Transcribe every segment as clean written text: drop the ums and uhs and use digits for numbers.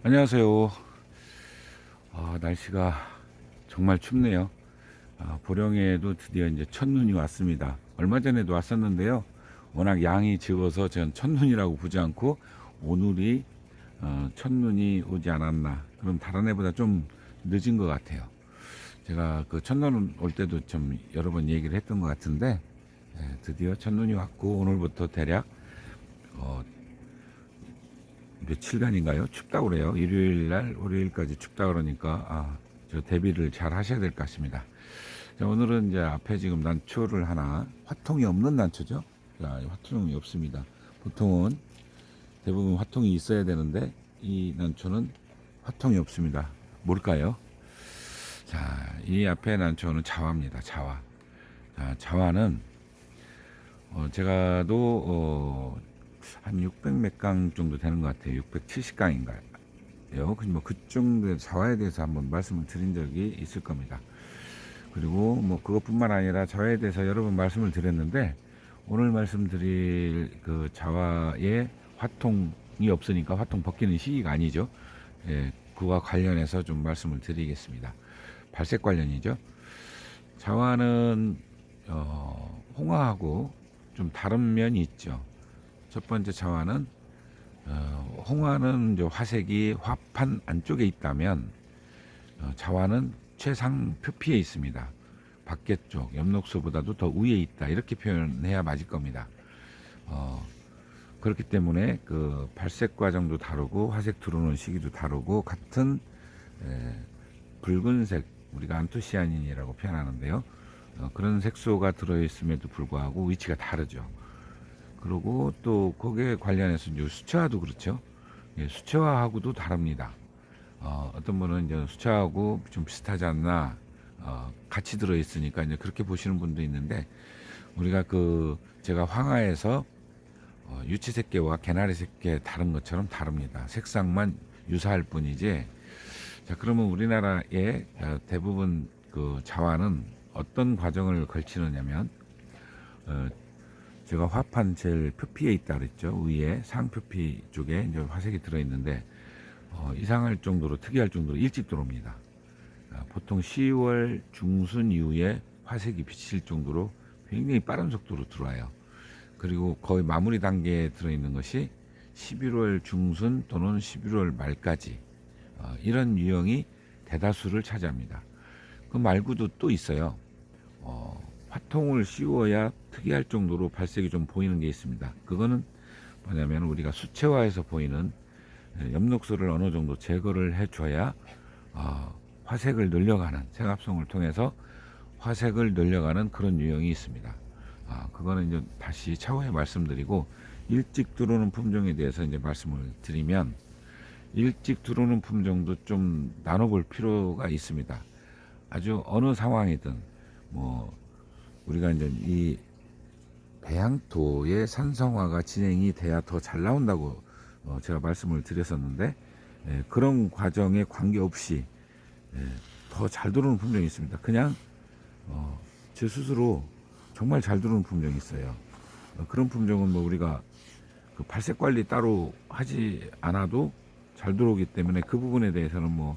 안녕하세요. 날씨가 정말 춥네요. 보령에도 드디어 이제 첫눈이 왔습니다. 얼마 전에도 왔었는데요. 워낙 양이 적어서 전 첫눈이라고 보지 않고 오늘이 첫눈이 오지 않았나. 그럼 다른 해보다 좀 늦은 것 같아요. 제가 그 첫눈 올 때도 좀 여러 번 얘기를 했던 것 같은데, 드디어 첫눈이 왔고 오늘부터 대략 어, 며칠간인가요? 춥다고 그래요. 일요일 날 월요일까지 춥다 그러니까 저 대비를 잘 하셔야 될 것 같습니다. 자, 오늘은 이제 앞에 지금 난초를 하나, 화통이 없는 난초죠. 자, 화통이 없습니다. 보통은 대부분 화통이 있어야 되는데 이 난초는 화통이 없습니다. 뭘까요? 자, 이 앞에 난초는 자화입니다. 자화. 자, 자화는 제가도 한 600 몇 강 정도 되는 것 같아요. 670강인가요? 그 정도의 자화에 대해서 한번 말씀을 드린 적이 있을 겁니다. 그리고 뭐 그것뿐만 아니라 자화에 대해서 여러 번 말씀을 드렸는데, 오늘 말씀드릴 그 자화에 화통이 없으니까 화통 벗기는 시기가 아니죠. 그와 관련해서 좀 말씀을 드리겠습니다. 발색 관련이죠. 자화는 홍화하고 좀 다른 면이 있죠. 첫 번째 자화는 홍화는 이제 화색이 화판 안쪽에 있다면 자화는 최상 표피에 있습니다. 밖에 쪽 엽록소보다도 더 위에 있다, 이렇게 표현해야 맞을 겁니다. 그렇기 때문에 그 발색 과정도 다르고 화색 들어오는 시기도 다르고, 같은 붉은색, 우리가 안토시아닌이라고 표현하는데요. 그런 색소가 들어있음에도 불구하고 위치가 다르죠. 그리고 또 거기에 관련해서 이제 수채화도 그렇죠. 수채화하고도 다릅니다. 어떤 분은 이제 수채화하고 좀 비슷하지 않나, 같이 들어있으니까 이제 그렇게 보시는 분도 있는데, 우리가 제가 황화에서 유치색계와 개나리색계 다른 것처럼 다릅니다. 색상만 유사할 뿐이지. 자, 그러면 우리나라의 대부분 그 자화는 어떤 과정을 걸치느냐면, 제가 화판 제일 표피에 있다 그랬죠. 위에 상표피 쪽에 이제 화색이 들어있는데, 이상할 정도로, 특이할 정도로 일찍 들어옵니다. 보통 10월 중순 이후에 화색이 비칠 정도로 굉장히 빠른 속도로 들어와요. 그리고 거의 마무리 단계에 들어있는 것이 11월 중순 또는 11월 말까지, 이런 유형이 대다수를 차지합니다. 그 말고도 또 있어요. 화통을 씌워야 특이할 정도로 발색이 좀 보이는 게 있습니다. 그거는 뭐냐면, 우리가 수채화에서 보이는 엽록소를 어느 정도 제거를 해줘야 화색을 늘려가는, 색합성을 통해서 화색을 늘려가는 그런 유형이 있습니다. 그거는 이제 다시 차후에 말씀드리고, 일찍 들어오는 품종에 대해서 이제 말씀을 드리면, 일찍 들어오는 품종도 좀 나눠볼 필요가 있습니다. 아주 어느 상황이든, 뭐 우리가 이제 이 배양토의 산성화가 진행이 돼야 더 잘 나온다고 제가 말씀을 드렸었는데, 그런 과정에 관계없이 더 잘 들어오는 품종이 있습니다. 그냥 제 스스로 정말 잘 들어오는 품종이 있어요. 그런 품종은 뭐 우리가 그 발색 관리 따로 하지 않아도 잘 들어오기 때문에, 그 부분에 대해서는 뭐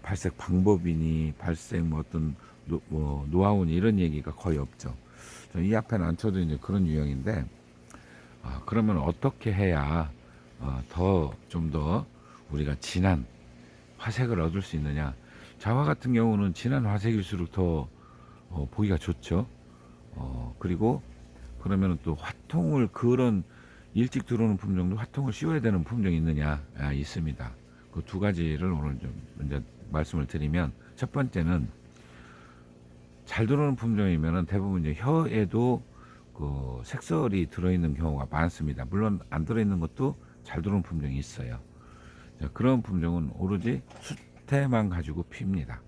발색 방법이니 발색 뭐 어떤 노하우니 이런 얘기가 거의 없죠. 이 앞에 난초도 이제 그런 유형인데, 그러면 어떻게 해야 좀 더 우리가 진한 화색을 얻을 수 있느냐. 자화 같은 경우는 진한 화색일수록 더 보기가 좋죠. 그리고 그러면 또 화통을, 그런 일찍 들어오는 품종도 화통을 씌워야 되는 품종이 있느냐. 있습니다. 그 두 가지를 오늘 좀 먼저 말씀을 드리면, 첫 번째는 잘 들어오는 품종이면은 대부분 이제 혀에도 그 색설이 들어있는 경우가 많습니다. 물론 안 들어있는 것도 잘 들어오는 품종이 있어요. 자, 그런 품종은 오로지 수태만 가지고 핍니다.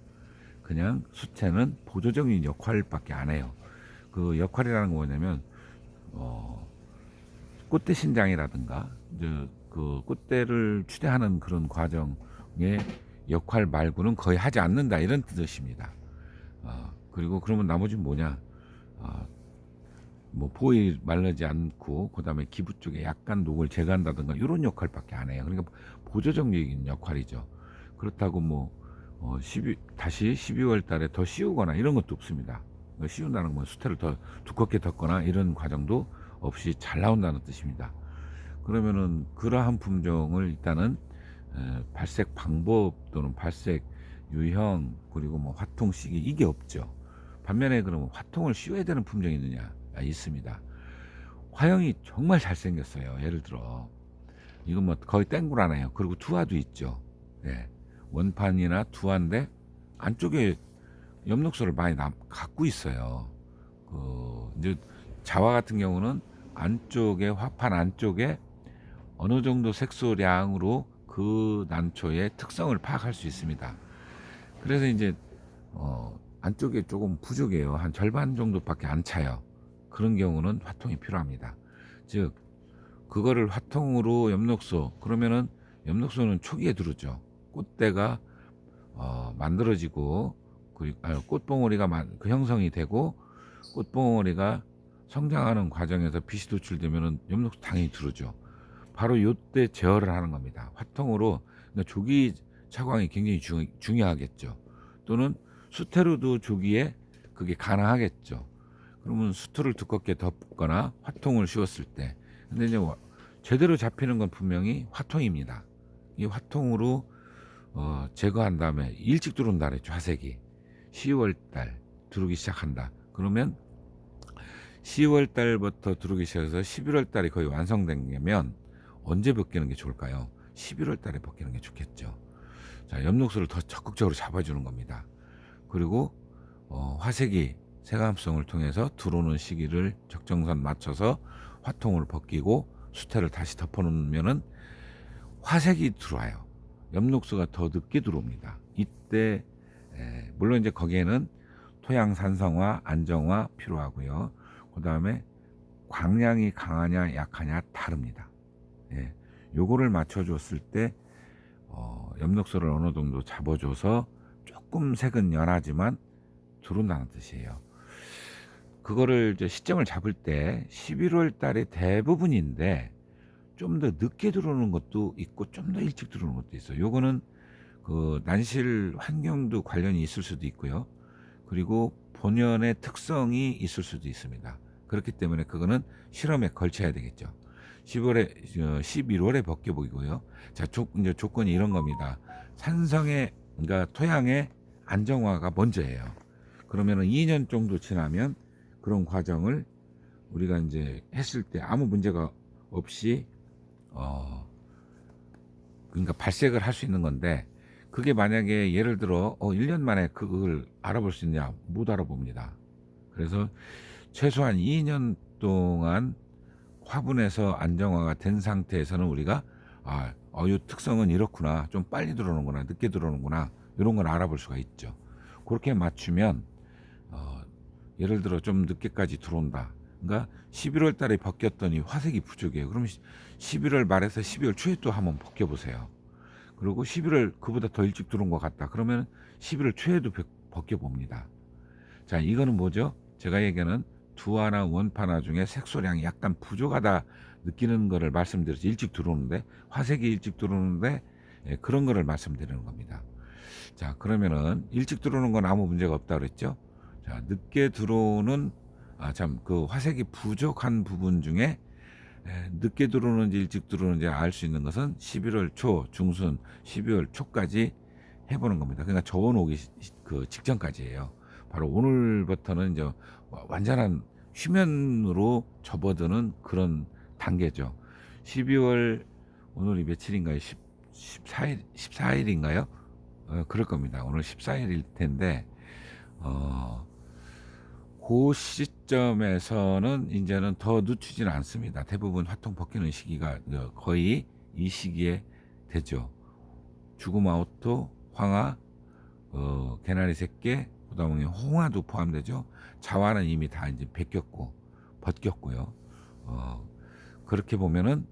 그냥 수태는 보조적인 역할밖에 안 해요. 그 역할이라는 건 뭐냐면, 꽃대 신장이라든가 그 꽃대를 추대하는 그런 과정의 역할 말고는 거의 하지 않는다, 이런 뜻입니다. 그리고 그러면 나머지는 뭐냐? 뭐 보이 마르지 않고 그다음에 기부 쪽에 약간 녹을 제거한다든가 이런 역할밖에 안 해요. 그러니까 보조적인 역할이죠. 그렇다고 뭐 12월 달에 더 씌우거나 이런 것도 없습니다. 씌운다는 건 수태를 더 두껍게 덮거나 이런 과정도 없이 잘 나온다는 뜻입니다. 그러면은 그러한 품종을 일단은 발색 방법 또는 발색 유형 그리고 뭐 화통 시기 이게 없죠. 반면에 그러면 화통을 씌워야 되는 품종이 있느냐? 있습니다. 화형이 정말 잘생겼어요. 예를 들어 이건 뭐 거의 땡굴하네요. 그리고 투화도 있죠. 네. 원판이나 투화인데 안쪽에 엽록소를 많이 갖고 있어요. 이제 자화 같은 경우는 안쪽에 화판 안쪽에 어느 정도 색소량으로 그 난초의 특성을 파악할 수 있습니다. 그래서 이제 안쪽에 조금 부족해요. 한 절반 정도밖에 안 차요. 그런 경우는 화통이 필요합니다. 즉 그거를 화통으로 엽록소 그러면은 엽록소는 초기에 들어오죠. 꽃대가 만들어지고 꽃봉오리가 그 형성이 되고 꽃봉오리가 성장하는 과정에서 빛이 도출되면은 엽록소 당연히 들어오죠. 바로 요때 제어를 하는 겁니다. 화통으로 그러니까 조기 차광이 굉장히 중요하겠죠. 또는 수태로도 조기에 그게 가능하겠죠. 그러면 수트를 두껍게 덮거나 화통을 씌웠을 때 근데 이제 제대로 잡히는 건 분명히 화통입니다. 이 화통으로 제거한 다음에 일찍 들어온다 그랬죠. 화색이 10월달 들어오기 시작한다. 그러면 10월달부터 들어오기 시작해서 11월달이 거의 완성되면 언제 벗기는 게 좋을까요? 11월달에 벗기는 게 좋겠죠. 자, 엽록소를 더 적극적으로 잡아주는 겁니다. 그리고 화색이 색암성을 통해서 들어오는 시기를 적정선 맞춰서 화통을 벗기고 수태를 다시 덮어놓으면은 화색이 들어와요. 엽록소가 더 늦게 들어옵니다. 이때 물론 이제 거기에는 토양 산성화, 안정화 필요하고요. 그 다음에 광량이 강하냐 약하냐 다릅니다. 예, 요거를 맞춰줬을 때 엽록소를 어느 정도 잡아줘서 조금 색은 연하지만 들어온다는 뜻이에요. 그거를 이제 시점을 잡을 때 11월 달에 대부분인데 좀 더 늦게 들어오는 것도 있고 좀 더 일찍 들어오는 것도 있어요. 요거는 그 난실 환경도 관련이 있을 수도 있고요. 그리고 본연의 특성이 있을 수도 있습니다. 그렇기 때문에 그거는 실험에 걸쳐야 되겠죠. 11월에 벗겨보이고요. 자, 이제 조건이 이런 겁니다. 산성의, 그러니까 토양의 안정화가 먼저예요. 그러면은 2년 정도 지나면 그런 과정을 우리가 이제 했을 때 아무 문제가 없이, 그러니까 발색을 할 수 있는 건데, 그게 만약에 예를 들어, 1년 만에 그걸 알아볼 수 있냐? 못 알아봅니다. 그래서 최소한 2년 동안 화분에서 안정화가 된 상태에서는 우리가 이 특성은 이렇구나, 좀 빨리 들어오는구나, 늦게 들어오는구나 이런 걸 알아볼 수가 있죠. 그렇게 맞추면 예를 들어 좀 늦게까지 들어온다. 그러니까 11월 달에 벗겼더니 화색이 부족해요. 그러면 11월 말에서 12월 초에 또 한번 벗겨보세요. 그리고 11월 그보다 더 일찍 들어온 것 같다. 그러면 11월 초에도 벗겨봅니다. 자, 이거는 뭐죠? 제가 얘기하는 두화나 원파나 중에 색소량이 약간 부족하다 느끼는 거를 말씀드려서 일찍 들어오는데 화색이 일찍 들어오는데 그런 거를 말씀드리는 겁니다. 자, 그러면은 일찍 들어오는 건 아무 문제가 없다 그랬죠. 자, 늦게 들어오는 그 화색이 부족한 부분 중에 늦게 들어오는지 일찍 들어오는지 알 수 있는 것은 11월 초 중순 12월 초까지 해보는 겁니다. 그러니까 저온 오기 그 직전까지예요. 바로 오늘부터는 이제 완전한 휴면으로 접어드는 그런 단계죠. 12월 오늘이 며칠인가요? 14일인가요? 그럴 겁니다. 오늘 14일일 텐데 그 시점에서는 이제는 더 늦추지는 않습니다. 대부분 화통 벗기는 시기가 거의 이 시기에 되죠. 주구마오토, 황화, 개나리 새끼, 그다음에 홍화도 포함되죠. 자화는 이미 다 이제 벗겼고요. 그렇게 보면은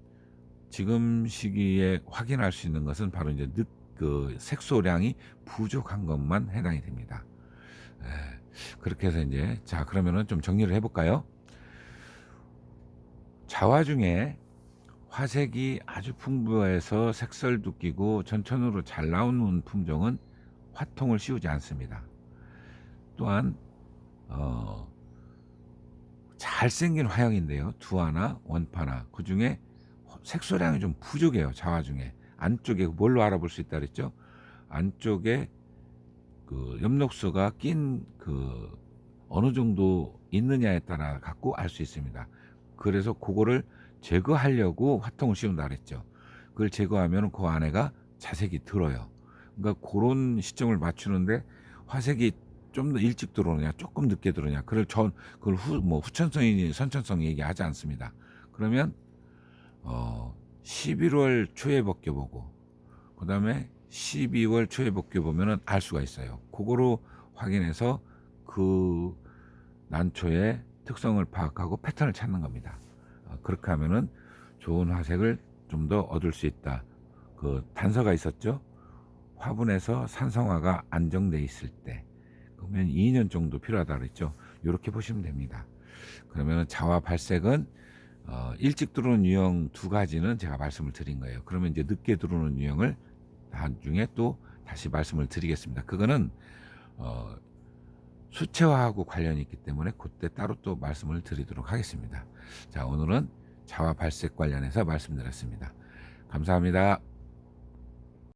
지금 시기에 확인할 수 있는 것은 바로 이제 그 색소량이 부족한 것만 해당이 됩니다. 그렇게 해서 이제 자, 그러면은 좀 정리를 해볼까요? 자화 중에 화색이 아주 풍부해서 색설도 끼고 전천후로 잘 나오는 품종은 화통을 씌우지 않습니다. 또한 잘생긴 화형인데요, 두화나 원파나 그 중에 색소량이 좀 부족해요. 자화 중에 안쪽에 뭘로 알아볼 수 있다 그랬죠? 안쪽에 그 엽록소가 낀 그 어느 정도 있느냐에 따라 갖고 알 수 있습니다. 그래서 그거를 제거하려고 화통을 씌운다 그랬죠. 그걸 제거하면 그 안에가 자색이 들어요. 그러니까 그런 시점을 맞추는데 화색이 좀 더 일찍 들어오느냐 조금 늦게 들어오냐, 그걸 후천성이니 선천성 얘기하지 않습니다. 그러면 11월 초에 벗겨보고 그 다음에 12월 초에 벗겨보면 알 수가 있어요. 그거로 확인해서 그 난초의 특성을 파악하고 패턴을 찾는 겁니다. 그렇게 하면은 좋은 화색을 좀 더 얻을 수 있다. 그 단서가 있었죠. 화분에서 산성화가 안정돼 있을 때, 그러면 2년 정도 필요하다 그랬죠. 이렇게 보시면 됩니다. 그러면 자화 발색은 일찍 들어오는 유형 두 가지는 제가 말씀을 드린 거예요. 그러면 이제 늦게 들어오는 유형을 나중에 또 다시 말씀을 드리겠습니다. 그거는 수채화하고 관련이 있기 때문에 그때 따로 또 말씀을 드리도록 하겠습니다. 자, 오늘은 자화 발색 관련해서 말씀드렸습니다. 감사합니다.